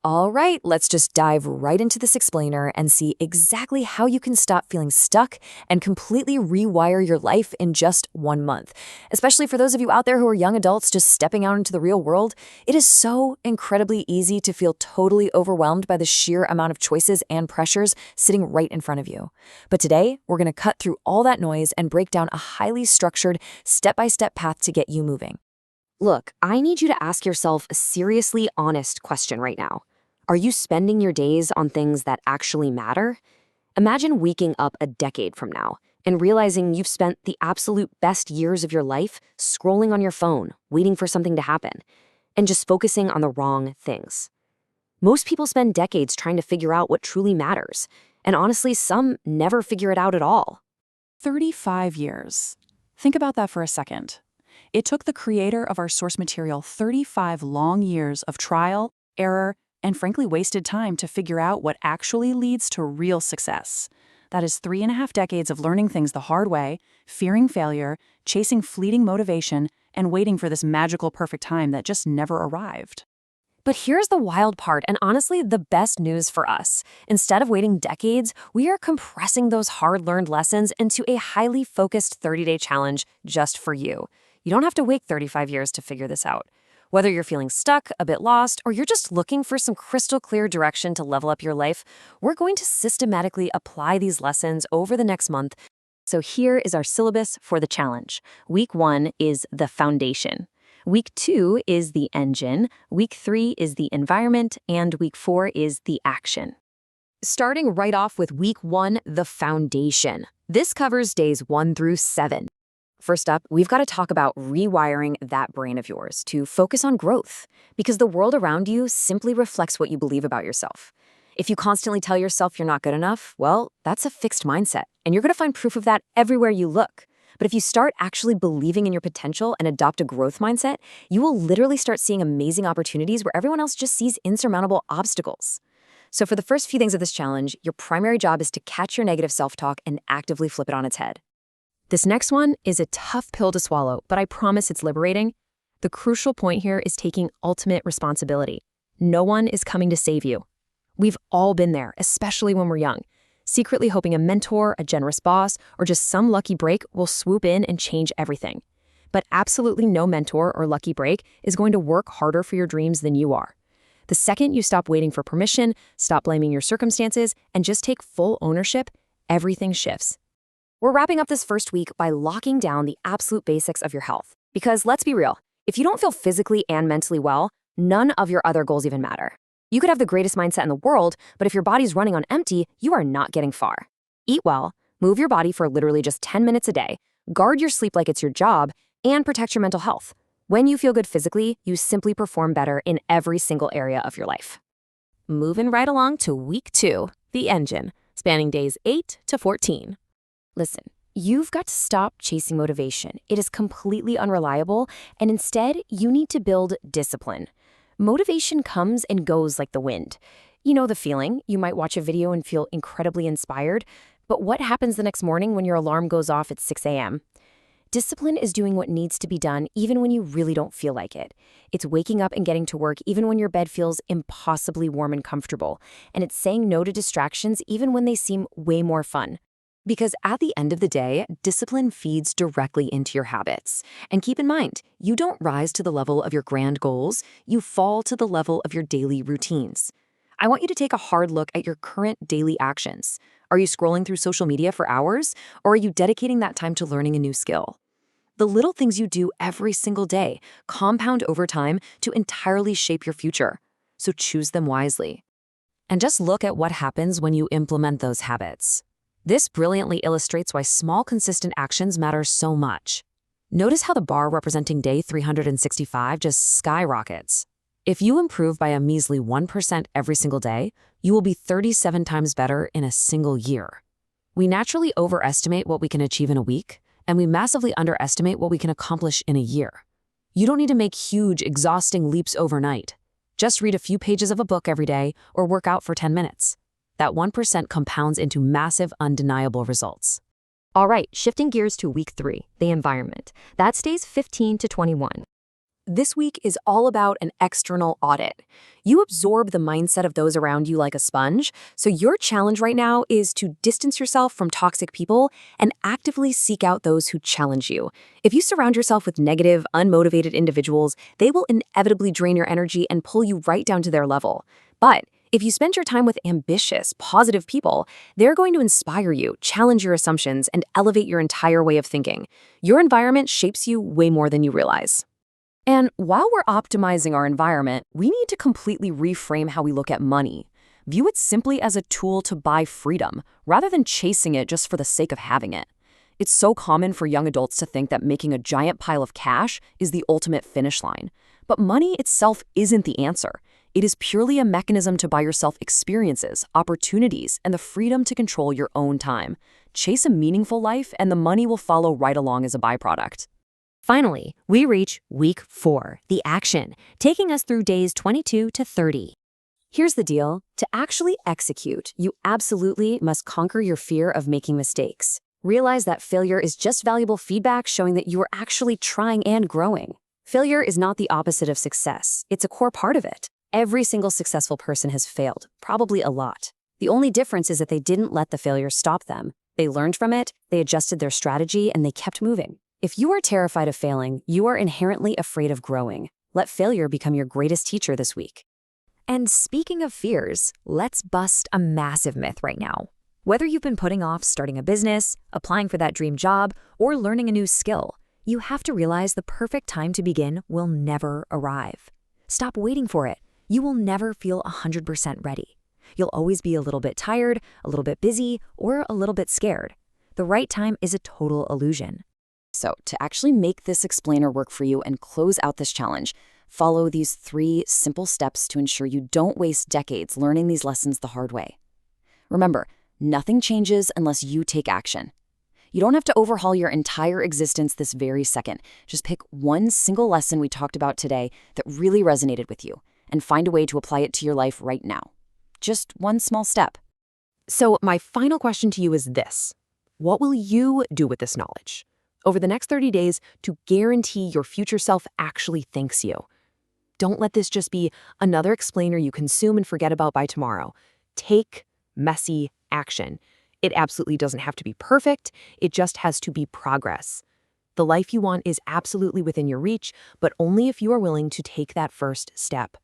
All right, let's just dive right into this explainer and see exactly how you can stop feeling stuck and completely rewire your life in just 1 month. Especially for those of you out there who are young adults just stepping out into the real world, it is so incredibly easy to feel totally overwhelmed by the sheer amount of choices and pressures sitting right in front of you. But today, we're going to cut through all that noise and break down a highly structured, step-by-step path to get you moving. Look, I need you to ask yourself a seriously honest question right now. Are you spending your days on things that actually matter? Imagine waking up a decade from now and realizing you've spent the absolute best years of your life scrolling on your phone, waiting for something to happen, and just focusing on the wrong things. Most people spend decades trying to figure out what truly matters, and honestly, some never figure it out at all. 35 years. Think about that for a second. It took the creator of our source material 35 long years of trial, error, and frankly wasted time to figure out what actually leads to real success. That is 3.5 decades of learning things the hard way, fearing failure, chasing fleeting motivation, and waiting for this magical perfect time that just never arrived. But here's the wild part, and honestly, the best news for us. Instead of waiting decades, we are compressing those hard-learned lessons into a highly focused 30-day challenge just for you. You don't have to wait 35 years to figure this out. Whether you're feeling stuck, a bit lost, or you're just looking for some crystal clear direction to level up your life, we're going to systematically apply these lessons over the next month. So here is our syllabus for the challenge. Week 1 is the foundation. Week 2 is the engine. Week 3 is the environment. And Week 4 is the action. Starting right off with Week 1, the foundation. This covers days 1 through 7. First up, we've got to talk about rewiring that brain of yours to focus on growth, because the world around you simply reflects what you believe about yourself. If you constantly tell yourself you're not good enough, well, that's a fixed mindset, and you're going to find proof of that everywhere you look. But if you start actually believing in your potential and adopt a growth mindset, you will literally start seeing amazing opportunities where everyone else just sees insurmountable obstacles. So for the first few things of this challenge, your primary job is to catch your negative self-talk and actively flip it on its head. This next one is a tough pill to swallow, but I promise it's liberating. The crucial point here is taking ultimate responsibility. No one is coming to save you. We've all been there, especially when we're young, secretly hoping a mentor, a generous boss, or just some lucky break will swoop in and change everything. But absolutely no mentor or lucky break is going to work harder for your dreams than you are. The second you stop waiting for permission, stop blaming your circumstances, and just take full ownership, everything shifts. We're wrapping up this first week by locking down the absolute basics of your health. Because let's be real, if you don't feel physically and mentally well, none of your other goals even matter. You could have the greatest mindset in the world, but if your body's running on empty, you are not getting far. Eat well, move your body for literally just 10 minutes a day, guard your sleep like it's your job, and protect your mental health. When you feel good physically, you simply perform better in every single area of your life. Moving right along to Week 2, the engine, spanning days 8 to 14. Listen, you've got to stop chasing motivation. It is completely unreliable, and instead, you need to build discipline. Motivation comes and goes like the wind. You know the feeling. You might watch a video and feel incredibly inspired, but what happens the next morning when your alarm goes off at 6 a.m.? Discipline is doing what needs to be done even when you really don't feel like it. It's waking up and getting to work even when your bed feels impossibly warm and comfortable, and it's saying no to distractions even when they seem way more fun. Because at the end of the day, discipline feeds directly into your habits. And keep in mind, you don't rise to the level of your grand goals, you fall to the level of your daily routines. I want you to take a hard look at your current daily actions. Are you scrolling through social media for hours, or are you dedicating that time to learning a new skill? The little things you do every single day compound over time to entirely shape your future. So choose them wisely. And just look at what happens when you implement those habits. This brilliantly illustrates why small, consistent actions matter so much. Notice how the bar representing day 365 just skyrockets. If you improve by a measly 1% every single day, you will be 37 times better in a single year. We naturally overestimate what we can achieve in a week, and we massively underestimate what we can accomplish in a year. You don't need to make huge, exhausting leaps overnight. Just read a few pages of a book every day or work out for 10 minutes. That 1% compounds into massive, undeniable results. All right, shifting gears to Week 3, the environment. That stays 15 to 21. this week is all about an external audit. You absorb the mindset of those around you like a sponge, so your challenge right now is to distance yourself from toxic people and actively seek out those who challenge you. If you surround yourself with negative, unmotivated individuals, they will inevitably drain your energy and pull you right down to their level. But if you spend your time with ambitious, positive people, they're going to inspire you, challenge your assumptions, and elevate your entire way of thinking. Your environment shapes you way more than you realize. And while we're optimizing our environment, we need to completely reframe how we look at money. View it simply as a tool to buy freedom, rather than chasing it just for the sake of having it. It's so common for young adults to think that making a giant pile of cash is the ultimate finish line. But money itself isn't the answer. It is purely a mechanism to buy yourself experiences, opportunities, and the freedom to control your own time. Chase a meaningful life, and the money will follow right along as a byproduct. Finally, we reach week 4, the action, taking us through days 22 to 30. Here's the deal. To actually execute, you absolutely must conquer your fear of making mistakes. Realize that failure is just valuable feedback showing that you are actually trying and growing. Failure is not the opposite of success. It's a core part of it. Every single successful person has failed, probably a lot. The only difference is that they didn't let the failure stop them. They learned from it, they adjusted their strategy, and they kept moving. If you are terrified of failing, you are inherently afraid of growing. Let failure become your greatest teacher this week. And speaking of fears, let's bust a massive myth right now. Whether you've been putting off starting a business, applying for that dream job, or learning a new skill, you have to realize the perfect time to begin will never arrive. Stop waiting for it. You will never feel 100% ready. You'll always be a little bit tired, a little bit busy, or a little bit scared. The right time is a total illusion. So, to actually make this explainer work for you and close out this challenge, follow these 3 simple steps to ensure you don't waste decades learning these lessons the hard way. Remember, nothing changes unless you take action. You don't have to overhaul your entire existence this very second. Just pick one single lesson we talked about today that really resonated with you, and find a way to apply it to your life right now. Just one small step. So my final question to you is this. What will you do with this knowledge over the next 30 days to guarantee your future self actually thanks you? Don't let this just be another explainer you consume and forget about by tomorrow. Take messy action. It absolutely doesn't have to be perfect. It just has to be progress. The life you want is absolutely within your reach, but only if you are willing to take that first step.